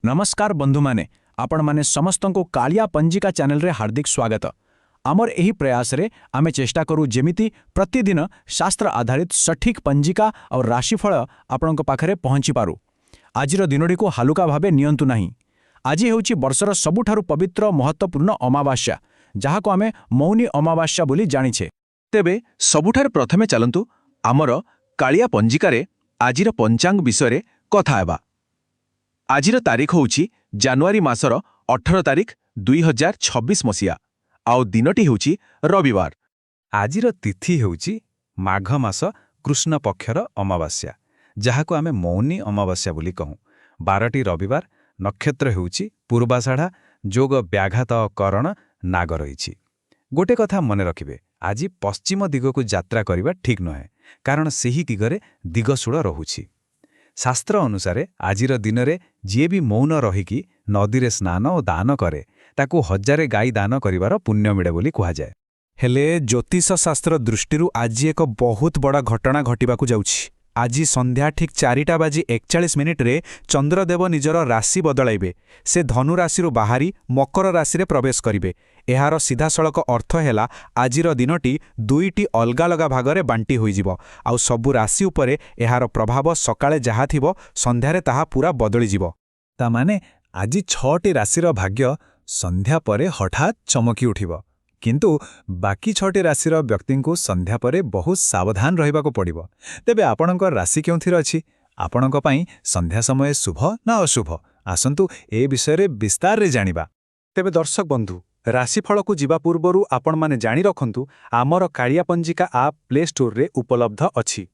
नमस्कार बंधु माने आपण माने समस्त को कालिया पंजिका चैनल रे हार्दिक स्वागत। आमर एही प्रयास रे आमे चेष्टा करू जेमिति प्रतिदिन शास्त्र आधारित सठिक पंजिका और राशिफल आपण पाखरे पहुँची पारू। आजिर दिनटी को हालुका भावे नियंतु नहीं। आज हेउची वर्षर सबुठारु पवित्र महत्वपूर्ण अमावास्या जहाँ को आमे मौनी अमावास्या बोली जानिछे। तेबे सबुठार प्रथमे चलंतु आमर कालिया पंजिकारे आजिर पंचांग विषय कथा हेबा। आजिर तारीख होउची जानुआरी मासर 18 तारीख 2026 मसिया आउ दिनटी होउची रविवार। आजिर तिथि हेउची माघ मास कृष्ण पक्षर अमावास्या जहाको आमे मौनी अमावास्या बोली कहूँ। 12टी रविवार, नक्षत्र हेउची पूर्वाषाढ़ा, जोग व्याघात करण नाग रहिछि। गोटे कथा मने रखिबे, आज पश्चिम दिगको यात्रा करिबा ठीक नहे कारण सेही दिगरे दिगसूल रहुछि। शास्त्र अनुसारे आजिर दिनरे जे भी मौन रहिकी नदीरे स्नान और दान करे ताकू 1000 गाई दान करिवार पुण्य मिले बोली कहा जाए। हेले ज्योतिष शास्त्र दृष्टिरू आज एक बहुत बड़ा घटना घटिबाकू जाउछि। आज संध्या ठीक 4:41 रे चंद्रदेव निजर राशि बदलाइबे। से धनु राशि बाहरी मकर राशि रे प्रवेश करिबे। एहार सीधासळक अर्थ हैला आजिर दिनटी दुईटी अलगा अलगा भागरे बांटी होइजिबो आउ सबु राशि उपरे एहार प्रभाव सकाळे जहा थिबो संध्यारे ताहा पूरा बदली जिवो। ता माने आज 6टी राशिर भाग्य संध्या परे हठात चमकी उठिबो, किंतु बाकी 6टी राशिर व्यक्ति को संध्या परे बहुत सावधान रहिबाको पड़िबो। तेबे आपणक राशि केउथिर अछि? आपणक पई संध्या समय शुभ ना अशुभ? आसंतु ए विषय रे विस्तार रे जानिबा। तेबे दर्शक बंधु, राशिफल को जीवा पूर्वरु आपण माने जानि रखंतु आमर कालिया पंजिका आप प्ले स्टोर रे उपलब्ध अछि।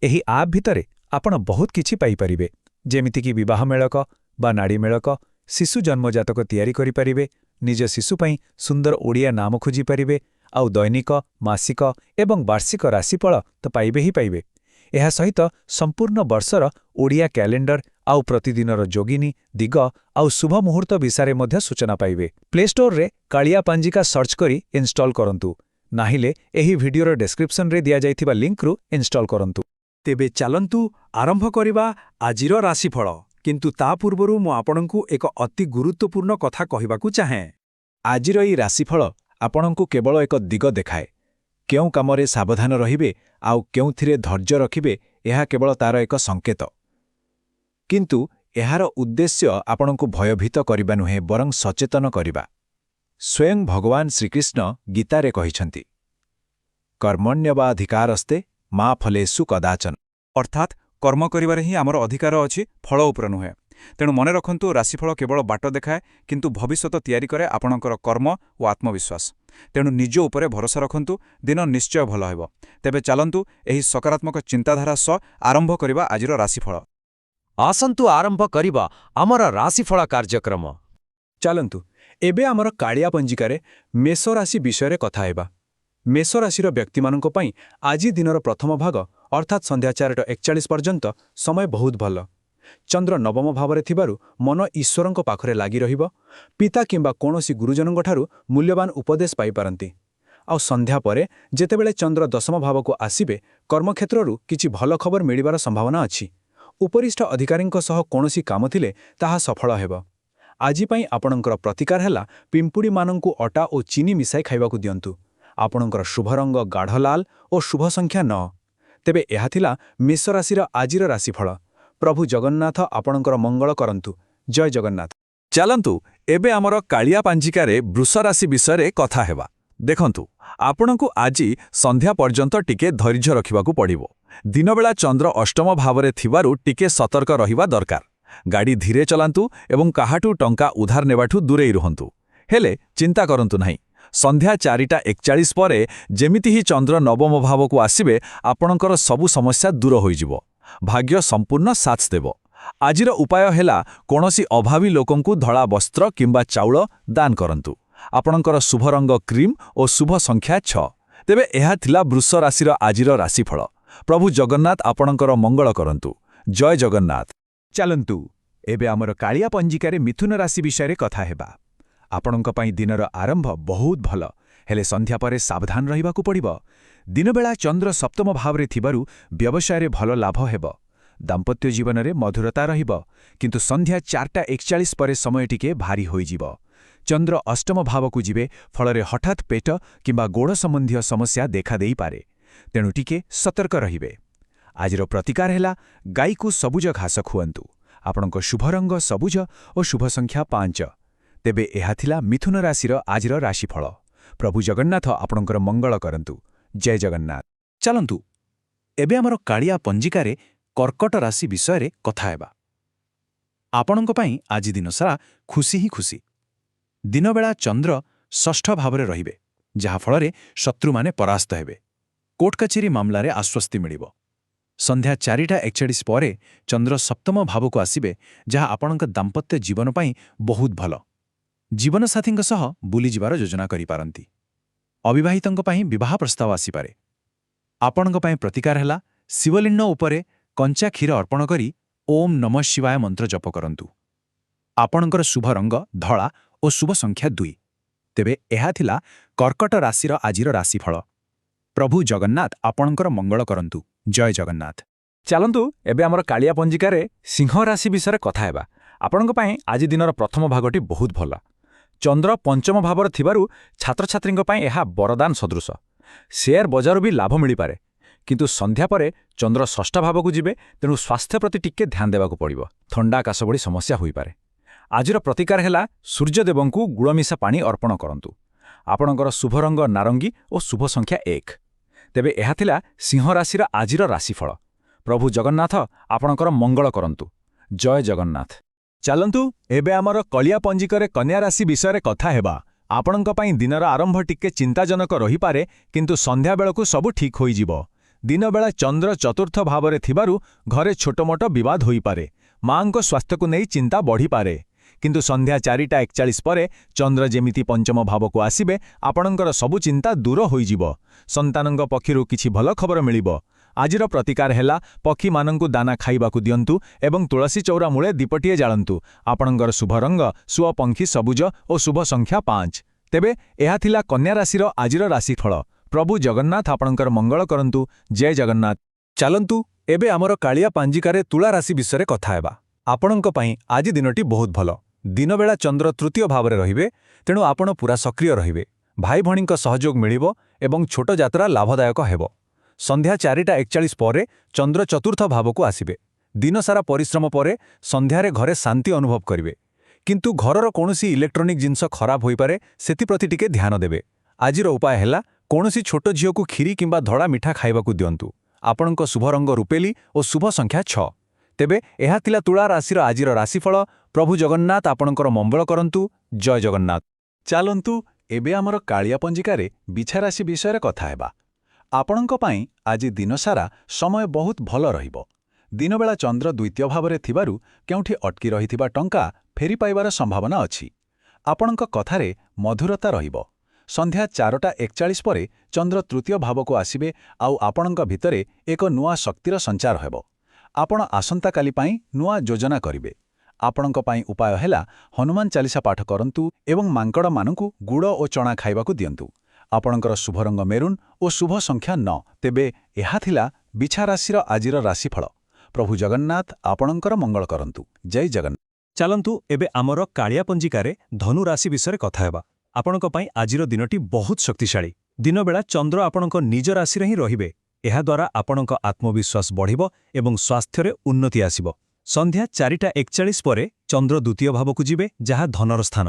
एही आप भितरे आपण बहुत किछि पाई परिबे, जेमिति कि विवाह मेळक बा नाड़ी मेळक, शिशु जन्मजातक तैयारी करि परिबे, निज शिशु पई सुंदर ओडिया नाम खोजी परिबे, आउ दैनिक, मासिक एवं वार्षिक राशिफल तो पाइबे ही पाइबे। एहा सहित संपूर्ण वर्षर ओडिया कैलेंडर आउ प्रतिदिनर जोगिनी, दिग आउ शुभ मुहूर्त विषय मध्य सूचना पाइबे। प्ले स्टोर रे कालिया पंजिका सर्च करी इंस्टॉल करंतु, नाहिले एही वीडियोर डिस्क्रिप्शन रे दिया जाइथिबा लिंक रु इंस्टॉल करंतु। तेबे चलंतु आरंभ करिबा आजिर राशिफल। किंतु ता पूर्वरु मु आपणंकु एक अति गुरुत्वपूर्ण कथा कहिबाकू चाहें। आजिर ई राशिफल आपणंकु केवल एक दिग देखाए। केउ कामरे सावधान रहिबे आउ केउथिरे धैर्य रखिबे एहा केवल तार एक संकेत। किंतु एहार उद्देश्य आपणंकु भयभीत करिबा नुहे बरं सचेतन करिबा। स्वयं भगवान श्रीकृष्ण गीतारे कहिछंती, कर्मण्यवाधिकारस्ते मा फलेषु कदाचन। अर्थात कर्म करिबारे ही आमर अधिकार अछि, फल उपर नुहे। तेणु मने रखंतु राशिफल केवल बाट देखाए किंतु भविष्यत तैयारी करे आपणकर कर्म और आत्मविश्वास। तेणु निज उपरे भरोसा रखंतु, दिन निश्चय भल हेबो। तेबे चलंतु एही सकारात्मक चिंताधारा सह आरंभ करिबा आजिर राशिफल। आसंतु आरंभ करिबा आमर राशिफल कार्यक्रम। चलंतु एबे आमर कालिया पंजिकारे मेष राशि विषय कथा हेबा। मेष राशिर व्यक्तिमानंको पई आजि दिनर प्रथम भाग अर्थात संध्या 4:41 पर्यंत समय बहुत भल। चंद्र नवम भावरे थिबारु मन ईश्वरंको पाखरे लागि रहिबो। पिता किंबा कोनोसी गुरुजनंको ठारु मूल्यवान उपदेश पाई पारंती। आ संध्या परे जेतेबेले चंद्र दशम भावको आसीबे कर्मक्षेत्ररु किछि भल खबर मिलिबार संभावना अछि। उपरिष्ठ अधिकारींको सह कोनोसी काम थिले ताहा सफल हेबो। आजि पई आपणकर प्रतिकार हैला पिंपुडी मानंकु अटा ओ चीनी मिसाई खाइबाकू दियंतु। आपणकर शुभ रंग गाढ़ लाल और शुभ संख्या 9। तेबे एहा थिला मेष राशिर आजिर राशिफल। प्रभु जगन्नाथ आपणकर मंगल करंतु। जय जगन्नाथ। चलंतु एबे आमर कालिया पंजिकारे वृष राशि विषय कथा हेबा। देखंतु आपणकु आजि संध्या पर्यंत टिके धैर्य रखिबाकू पड़िबो। दिनबेला चंद्र अष्टम भावरे थिबारु टिके सतर्क रहिबा दरकार। गाड़ी धीरे चलांतु एवं काहाटू टंका उधार नेबाठू दूरेई रुहंतु। हेले चिंता करंतु नाही। संध्या 4:41 परे जेमिति ही चंद्र नवम भावको आसीबे आपणकर सबु समस्या दूर होइजिबो। भाग्य संपूर्ण साथ देबो। आजिर उपाय हेला कोनोसी अभावी लोकंकु धड़ा वस्त्र किंबा चाउल दान करंतु। आपणकर शुभ रंग क्रीम और शुभ संख्या 6। तेबे एहा थिला वृष राशिर आजिर राशिफल। प्रभु जगन्नाथ आपणकर मंगल करंतु। जय जगन्नाथ। चलंतु एबे आमर कालिया पंजिकारे मिथुन राशि विषय कथा हेबा। आपणक पई दिनर आरंभ बहुत भल, हेले संध्या परे सावधान रहिबाकू पड़िबो। दिनबेला चंद्र सप्तम भावरे थिबारु व्यवसाय रे भल लाभ हेबो। ଦାମ୍ପତ୍ୟ ଜୀବନରେ ମଧୁରତା ରହିବ, କିନ୍ତୁ ସନ୍ଧ୍ୟା 4:41 ପରେ ସମୟ ଟିକେ ଭାରି ହୋଇଯିବ। ଚନ୍ଦ୍ର ଅଷ୍ଟମ ଭାବକୁ ଯିବେ, ଫଳରେ ହଠାତ୍ ପେଟ କିମ୍ବା ଗୋଡ଼ ସମ୍ବନ୍ଧୀୟ ସମସ୍ୟା ଦେଖାଦେଇପାରେ। ତେଣୁ ଟିକେ ସତର୍କ ରହିବେ। ଆଜିର ପ୍ରତିକାର ହେଲା ଗାଈକୁ ସବୁଜ ଘାସ ଖୁଆନ୍ତୁ। ଆପଣଙ୍କ ଶୁଭ ରଙ୍ଗ ସବୁଜ ଓ ଶୁଭ ସଂଖ୍ୟା 5। ତେବେ ଏହା ଥିଲା ମିଥୁନ ରାଶିର ଆଜିର ରାଶିଫଳ। ପ୍ରଭୁ ଜଗନ୍ନାଥ ଆପଣଙ୍କର ମଙ୍ଗଳ କରନ୍ତୁ। ଜୟ ଜଗନ୍ନାଥ। ଚାଲନ୍ତୁ ଏବେ ଆମର କାଳିଆ ପଞ୍ଜିକାରେ କର୍କଟ ରାଶି ବିଷୟରେ କଥା ହେବା। ଆପଣଙ୍କ ପାଇଁ ଆଜି ଦିନସାରା ଖୁସି ହିଁ ଖୁସି। ଦିନବେଳା ଚନ୍ଦ୍ର ଷଷ୍ଠ ଭାବରେ ରହିବେ, ଯାହାଫଳରେ ଶତ୍ରୁମାନେ ପରାସ୍ତ ହେବେ। କୋର୍ଟ କଚେରୀ ମାମଲାରେ ଆଶ୍ୱସ୍ତି ମିଳିବ। ସନ୍ଧ୍ୟା 4:41 ପରେ ଚନ୍ଦ୍ର ସପ୍ତମ ଭାବକୁ ଆସିବେ, ଯାହା ଆପଣଙ୍କ ଦାମ୍ପତ୍ୟ ଜୀବନ ପାଇଁ ବହୁତ ଭଲ। ଜୀବନସାଥୀଙ୍କ ସହ ବୁଲିଯିବାର ଯୋଜନା କରିପାରନ୍ତି। ଅବିବାହିତଙ୍କ ପାଇଁ ବିବାହ ପ୍ରସ୍ତାବ ଆସିପାରେ। ଆପଣଙ୍କ ପାଇଁ ପ୍ରତିକାର ହେଲା ଶିବଲିଙ୍ଗ ଉପରେ କଞ୍ଚା କ୍ଷୀର ଅର୍ପଣ କରି ଓମ୍ ନମଃ ଶିବାୟ ମନ୍ତ୍ର ଜପ କରନ୍ତୁ। ଆପଣଙ୍କର ଶୁଭ ରଙ୍ଗ ଧଳା ଓ ଶୁଭ ସଂଖ୍ୟା 2। ତେବେ ଏହା ଥିଲା କର୍କଟ ରାଶିର ଆଜିର ରାଶିଫଳ। ପ୍ରଭୁ ଜଗନ୍ନାଥ ଆପଣଙ୍କର ମଙ୍ଗଳ କରନ୍ତୁ। ଜୟ ଜଗନ୍ନାଥ। ଚାଲନ୍ତୁ ଏବେ ଆମର କାଳିଆ ପଞ୍ଜିକାରେ ସିଂହ ରାଶି ବିଷୟରେ କଥା ହେବା। ଆପଣଙ୍କ ପାଇଁ ଆଜି ଦିନର ପ୍ରଥମ ଭାଗଟି ବହୁତ ଭଲ। ଚନ୍ଦ୍ର ପଞ୍ଚମ ଭାବରେ ଥିବାରୁ ଛାତ୍ରଛାତ୍ରୀଙ୍କ ପାଇଁ ଏହା ବରଦାନ ସଦୃଶ। ସେୟାର ବଜାରରୁ ବି ଲାଭ ମିଳିପାରେ। କିନ୍ତୁ ସନ୍ଧ୍ୟା ପରେ ଚନ୍ଦ୍ର ଷଷ୍ଠ ଭାବକୁ ଯିବେ, ତେଣୁ ସ୍ୱାସ୍ଥ୍ୟ ପ୍ରତି ଟିକେ ଧ୍ୟାନ ଦେବାକୁ ପଡ଼ିବ। ଥଣ୍ଡା କାଶ ଭଳି ସମସ୍ୟା ହୋଇପାରେ। ଆଜିର ପ୍ରତିକାର ହେଲା ସୂର୍ଯ୍ୟଦେବଙ୍କୁ ଗୁଳମିଶା ପାଣି ଅର୍ପଣ କରନ୍ତୁ। ଆପଣଙ୍କର ଶୁଭ ରଙ୍ଗ ନାରଙ୍ଗୀ ଓ ଶୁଭ ସଂଖ୍ୟା 1। ତେବେ ଏହା ଥିଲା ସିଂହ ରାଶିର ଆଜିର ରାଶିଫଳ। ପ୍ରଭୁ ଜଗନ୍ନାଥ ଆପଣଙ୍କର ମଙ୍ଗଳ କରନ୍ତୁ। ଜୟ ଜଗନ୍ନାଥ। ଚାଲନ୍ତୁ ଏବେ ଆମର କଳିଆ ପଞ୍ଜିକାରେ କନ୍ୟା ରାଶି ବିଷୟରେ କଥା ହେବା। ଆପଣଙ୍କ ପାଇଁ ଦିନର ଆରମ୍ଭ ଟିକେ ଚିନ୍ତାଜନକ ରହିପାରେ, କିନ୍ତୁ ସନ୍ଧ୍ୟାବେଳକୁ ସବୁ ଠିକ୍ ହୋଇଯିବ। ଦିନବେଳା ଚନ୍ଦ୍ର ଚତୁର୍ଥ ଭାବରେ ଥିବାରୁ ଘରେ ଛୋଟମୋଟ ବିବାଦ ହୋଇପାରେ। ମାଙ୍କ ସ୍ୱାସ୍ଥ୍ୟକୁ ନେଇ ଚିନ୍ତା ବଢ଼ିପାରେ। କିନ୍ତୁ ସନ୍ଧ୍ୟା 4:41 ପରେ ଚନ୍ଦ୍ର ଯେମିତି ପଞ୍ଚମ ଭାବକୁ ଆସିବେ, ଆପଣଙ୍କର ସବୁ ଚିନ୍ତା ଦୂର ହୋଇଯିବ। ସନ୍ତାନଙ୍କ ପକ୍ଷରୁ କିଛି ଭଲ ଖବର ମିଳିବ। ଆଜିର ପ୍ରତିକାର ହେଲା ପକ୍ଷୀମାନଙ୍କୁ ଦାନା ଖାଇବାକୁ ଦିଅନ୍ତୁ ଏବଂ ତୁଳସୀ ଚଉରା ମୂଳେ ଦୀପଟିଏ ଜାଳନ୍ତୁ। ଆପଣଙ୍କର ଶୁଭ ରଙ୍ଗ ସୁଅପଙ୍ଖୀ ସବୁଜ ଓ ଶୁଭ ସଂଖ୍ୟା 5। ତେବେ ଏହା ଥିଲା କନ୍ୟା ରାଶିର ଆଜିର ରାଶିଫଳ। ପ୍ରଭୁ ଜଗନ୍ନାଥ ଆପଣଙ୍କର ମଙ୍ଗଳ କରନ୍ତୁ। ଜୟ ଜଗନ୍ନାଥ। ଚାଲନ୍ତୁ ଏବେ ଆମର କାଳିଆ ପାଞ୍ଜିକାରେ ତୁଳା ରାଶି ବିଷୟରେ କଥା ହେବା। ଆପଣଙ୍କ ପାଇଁ ଆଜି ଦିନଟି ବହୁତ ଭଲ। ଦିନବେଳା ଚନ୍ଦ୍ର ତୃତୀୟ ଭାବରେ ରହିବେ, ତେଣୁ ଆପଣ ପୁରା ସକ୍ରିୟ ରହିବେ। ଭାଇ ଭଉଣୀଙ୍କ ସହଯୋଗ ମିଳିବ ଏବଂ ଛୋଟ ଯାତ୍ରା ଲାଭଦାୟକ ହେବ। ସନ୍ଧ୍ୟା 4:41 ପରେ ଚନ୍ଦ୍ର ଚତୁର୍ଥ ଭାବକୁ ଆସିବେ। ଦିନସାରା ପରିଶ୍ରମ ପରେ ସନ୍ଧ୍ୟାରେ ଘରେ ଶାନ୍ତି ଅନୁଭବ କରିବେ। କିନ୍ତୁ ଘରର କୌଣସି ଇଲେକ୍ଟ୍ରୋନିକ୍ ଜିନିଷ ଖରାପ ହୋଇପାରେ, ସେଥିପ୍ରତି ଟିକେ ଧ୍ୟାନ ଦେବେ। ଆଜିର ଉପାୟ ହେଲା କୌଣସି ଛୋଟ ଝିଅକୁ କ୍ଷୀରି କିମ୍ବା ଧଳା ମିଠା ଖାଇବାକୁ ଦିଅନ୍ତୁ। ଆପଣଙ୍କ ଶୁଭ ରଙ୍ଗ ରୂପେଲି ଓ ଶୁଭ ସଂଖ୍ୟା 6। ତେବେ ଏହା ଥିଲା ତୁଳା ରାଶିର ଆଜିର ରାଶିଫଳ। ପ୍ରଭୁ ଜଗନ୍ନାଥ ଆପଣଙ୍କର ମଙ୍ଗଳ କରନ୍ତୁ। ଜୟ ଜଗନ୍ନାଥ। ଚାଲନ୍ତୁ ଏବେ ଆମର କାଳିଆ ପଞ୍ଜିକାରେ ବିଛା ରାଶି ବିଷୟରେ କଥା ହେବା। ଆପଣଙ୍କ ପାଇଁ ଆଜି ଦିନସାରା ସମୟ ବହୁତ ଭଲ ରହିବ। ଦିନବେଳା ଚନ୍ଦ୍ର ଦ୍ୱିତୀୟ ଭାବରେ ଥିବାରୁ କେଉଁଠି ଅଟକି ରହିଥିବା ଟଙ୍କା ଫେରି ପାଇବାର ସମ୍ଭାବନା ଅଛି। ଆପଣଙ୍କ କଥାରେ ମଧୁରତା ରହିବ। ସନ୍ଧ୍ୟା 4:41 ପରେ ଚନ୍ଦ୍ର ତୃତୀୟ ଭାବକୁ ଆସିବେ, ଆଉ ଆପଣଙ୍କ ଭିତରେ ଏକ ନୂଆ ଶକ୍ତିର ସଞ୍ଚାର ହେବ। ଆପଣ ଆସନ୍ତାକାଲି ପାଇଁ ନୂଆ ଯୋଜନା କରିବେ। ଆପଣଙ୍କ ପାଇଁ ଉପାୟ ହେଲା ହନୁମାନ ଚାଲିସା ପାଠ କରନ୍ତୁ ଏବଂ ମାଙ୍କଡ଼ମାନଙ୍କୁ ଗୁଡ଼ ଓ ଚଣା ଖାଇବାକୁ ଦିଅନ୍ତୁ। ଆପଣଙ୍କର ଶୁଭ ରଙ୍ଗ ମେରୁନ୍ ଓ ଶୁଭ ସଂଖ୍ୟା 9। ତେବେ ଏହା ଥିଲା ବିଛା ରାଶିର ଆଜିର ରାଶିଫଳ। ପ୍ରଭୁ ଜଗନ୍ନାଥ ଆପଣଙ୍କର ମଙ୍ଗଳ କରନ୍ତୁ। ଜୟ ଜଗନ୍ନାଥ। ଚାଲନ୍ତୁ ଏବେ ଆମର କାଳିଆ ପଞ୍ଜିକାରେ ଧନୁ ରାଶି ବିଷୟରେ କଥା ହେବା। ଆପଣଙ୍କ ପାଇଁ ଆଜିର ଦିନଟି ବହୁତ ଶକ୍ତିଶାଳୀ। ଦିନବେଳା ଚନ୍ଦ୍ର ଆପଣଙ୍କ ନିଜ ରାଶିରେ ହିଁ ରହିବେ। ଏହାଦ୍ୱାରା ଆପଣଙ୍କ ଆତ୍ମବିଶ୍ୱାସ ବଢ଼ିବ ଏବଂ ସ୍ୱାସ୍ଥ୍ୟରେ ଉନ୍ନତି ଆସିବ। ସନ୍ଧ୍ୟା 4:41 ପରେ ଚନ୍ଦ୍ର ଦ୍ୱିତୀୟ ଭାବକୁ ଯିବେ, ଯାହା ଧନର ସ୍ଥାନ।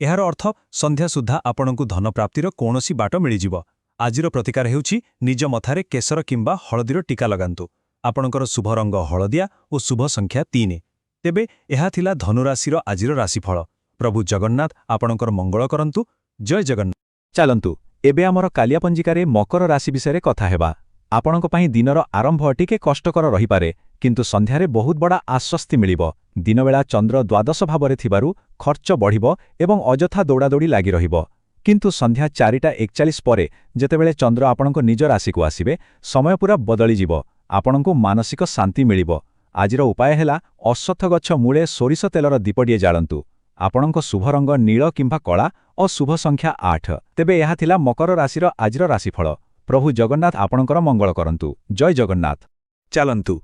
ଏହାର ଅର୍ଥ ସନ୍ଧ୍ୟା ସୁଦ୍ଧା ଆପଣଙ୍କୁ ଧନପ୍ରାପ୍ତିର କୌଣସି ବାଟ ମିଳିଯିବ। ଆଜିର ପ୍ରତିକାର ହେଉଛି ନିଜ ମଥାରେ କେଶର କିମ୍ବା ହଳଦୀର ଟୀକା ଲଗାନ୍ତୁ। ଆପଣଙ୍କର ଶୁଭ ରଙ୍ଗ ହଳଦିଆ ଓ ଶୁଭ ସଂଖ୍ୟା 3। ତେବେ ଏହା ଥିଲା ଧନୁରାଶିର ଆଜିର ରାଶିଫଳ। ପ୍ରଭୁ ଜଗନ୍ନାଥ ଆପଣଙ୍କର ମଙ୍ଗଳ କରନ୍ତୁ। ଜୟ ଜଗନ୍ନାଥ। ଚାଲନ୍ତୁ ଏବେ ଆମର କାଳିଆ ପଞ୍ଜିକାରେ ମକର ରାଶି ବିଷୟରେ କଥା ହେବା। ଆପଣଙ୍କ ପାଇଁ ଦିନର ଆରମ୍ଭ ଟିକେ କଷ୍ଟକର ରହିପାରେ, କିନ୍ତୁ ସନ୍ଧ୍ୟାରେ ବହୁତ ବଡ଼ ଆଶ୍ୱସ୍ତି ମିଳିବ। ଦିନବେଳା ଚନ୍ଦ୍ର ଦ୍ୱାଦଶ ଭାବରେ ଥିବାରୁ ଖର୍ଚ୍ଚ ବଢ଼ିବ ଏବଂ ଅଯଥା ଦୌଡ଼ାଦୌଡ଼ି ଲାଗି ରହିବ। କିନ୍ତୁ ସନ୍ଧ୍ୟା 4:41 ପରେ ଯେତେବେଳେ ଚନ୍ଦ୍ର ଆପଣଙ୍କ ନିଜ ରାଶିକୁ ଆସିବେ, ସମୟ ପୁରା ବଦଳିଯିବ। ଆପଣଙ୍କୁ ମାନସିକ ଶାନ୍ତି ମିଳିବ। ଆଜିର ଉପାୟ ହେଲା ଅଶ୍ୱତ୍ଥ ଗଛ ମୂଳେ ସୋରିଷ ତେଲର ଦୀପଟିଏ ଜାଳନ୍ତୁ। ଆପଣଙ୍କ ଶୁଭ ରଙ୍ଗ ନୀଳ କିମ୍ବା କଳା ଓ ଶୁଭ ସଂଖ୍ୟା 8। ତେବେ ଏହା ଥିଲା ମକର ରାଶିର ଆଜିର ରାଶିଫଳ। ପ୍ରଭୁ ଜଗନ୍ନାଥ ଆପଣଙ୍କର ମଙ୍ଗଳ କରନ୍ତୁ। ଜୟ ଜଗନ୍ନାଥ। ଚାଲନ୍ତୁ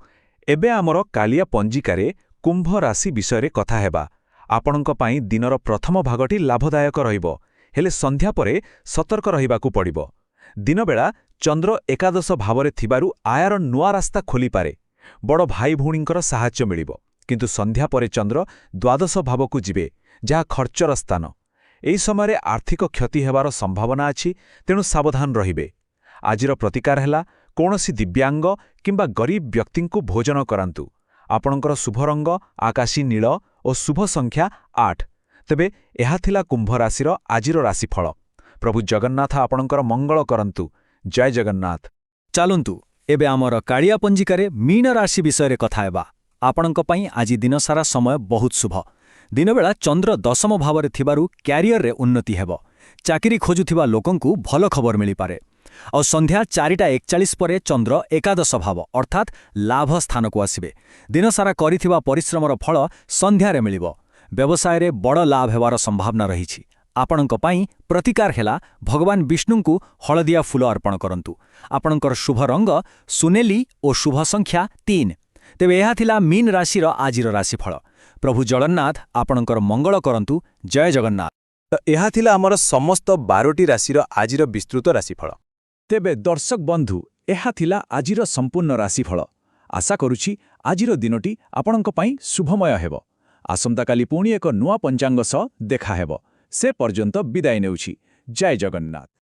ଏବେ ଆମର କାଳିଆ ପଞ୍ଜିକାରେ କୁମ୍ଭ ରାଶି ବିଷୟରେ କଥା ହେବା। ଆପଣଙ୍କ ପାଇଁ ଦିନର ପ୍ରଥମ ଭାଗଟି ଲାଭଦାୟକ ରହିବ, ହେଲେ ସନ୍ଧ୍ୟା ପରେ ସତର୍କ ରହିବାକୁ ପଡ଼ିବ। ଦିନବେଳା ଚନ୍ଦ୍ର ଏକାଦଶ ଭାବରେ ଥିବାରୁ ଆୟର ନୂଆ ରାସ୍ତା ଖୋଲିପାରେ। ବଡ଼ ଭାଇ ଭଉଣୀଙ୍କର ସାହାଯ୍ୟ ମିଳିବ। କିନ୍ତୁ ସନ୍ଧ୍ୟା ପରେ ଚନ୍ଦ୍ର ଦ୍ୱାଦଶ ଭାବକୁ ଯିବେ, ଯାହା ଖର୍ଚ୍ଚର ସ୍ଥାନ। ଏହି ସମୟରେ ଆର୍ଥିକ କ୍ଷତି ହେବାର ସମ୍ଭାବନା ଅଛି, ତେଣୁ ସାବଧାନ ରହିବେ। ଆଜିର ପ୍ରତିକାର ହେଲା କୌଣସି ଦିବ୍ୟାଙ୍ଗ କିମ୍ବା ଗରିବ ବ୍ୟକ୍ତିଙ୍କୁ ଭୋଜନ କରାନ୍ତୁ। ଆପଣଙ୍କର ଶୁଭ ରଙ୍ଗ ଆକାଶୀ ନୀଳ ଓ ଶୁଭ ସଂଖ୍ୟା 8। ତେବେ ଏହା ଥିଲା କୁମ୍ଭ ରାଶିର ଆଜିର ରାଶିଫଳ। ପ୍ରଭୁ ଜଗନ୍ନାଥ ଆପଣଙ୍କର ମଙ୍ଗଳ କରନ୍ତୁ। ଜୟ ଜଗନ୍ନାଥ। ଚାଲନ୍ତୁ ଏବେ ଆମର କାଳିଆ ପଞ୍ଜିକାରେ ମୀନ ରାଶି ବିଷୟରେ କଥା ହେବା। ଆପଣଙ୍କ ପାଇଁ ଆଜି ଦିନସାରା ସମୟ ବହୁତ ଶୁଭ। ଦିନବେଳା ଚନ୍ଦ୍ର ଦଶମ ଭାବରେ ଥିବାରୁ କ୍ୟାରିୟରରେ ଉନ୍ନତି ହେବ। ଚାକିରି ଖୋଜୁଥିବା ଲୋକଙ୍କୁ ଭଲ ଖବର ମିଳିପାରେ। ଆଉ ସନ୍ଧ୍ୟା 4:41 ପରେ ଚନ୍ଦ୍ର ଏକାଦଶ ଭାବ ଅର୍ଥାତ୍ ଲାଭ ସ୍ଥାନକୁ ଆସିବେ। ଦିନସାରା କରିଥିବା ପରିଶ୍ରମର ଫଳ ସନ୍ଧ୍ୟାରେ ମିଳିବ। ବ୍ୟବସାୟରେ ବଡ଼ ଲାଭ ହେବାର ସମ୍ଭାବନା ରହିଛି। ଆପଣଙ୍କ ପାଇଁ ପ୍ରତିକାର ହେଲା ଭଗବାନ ବିଷ୍ଣୁଙ୍କୁ ହଳଦିଆ ଫୁଲ ଅର୍ପଣ କରନ୍ତୁ। ଆପଣଙ୍କର ଶୁଭ ରଙ୍ଗ ସୁନେଲି ଓ ଶୁଭ ସଂଖ୍ୟା 3। ତେବେ ଏହା ଥିଲା ମୀନ ରାଶିର ଆଜିର ରାଶିଫଳ। ପ୍ରଭୁ ଜଗନ୍ନାଥ ଆପଣଙ୍କର ମଙ୍ଗଳ କରନ୍ତୁ। ଜୟ ଜଗନ୍ନାଥ। ଏହା ଥିଲା ଆମର ସମସ୍ତ 12ଟି ରାଶିର ଆଜିର ବିସ୍ତୃତ ରାଶିଫଳ। ତେବେ ଦର୍ଶକ ବନ୍ଧୁ, ଏହା ଥିଲା ଆଜିର ସମ୍ପୂର୍ଣ୍ଣ ରାଶିଫଳ। ଆଶା କରୁଛି ଆଜିର ଦିନଟି ଆପଣଙ୍କ ପାଇଁ ଶୁଭମୟ ହେବ। ଆସନ୍ତାକାଲି ପୁଣି ଏକ ନୂଆ ପଞ୍ଚାଙ୍ଗ ସହ ଦେଖାହେବ। ସେ ପର୍ଯ୍ୟନ୍ତ ବିଦାୟ ନେଉଛି। ଜୟ ଜଗନ୍ନାଥ।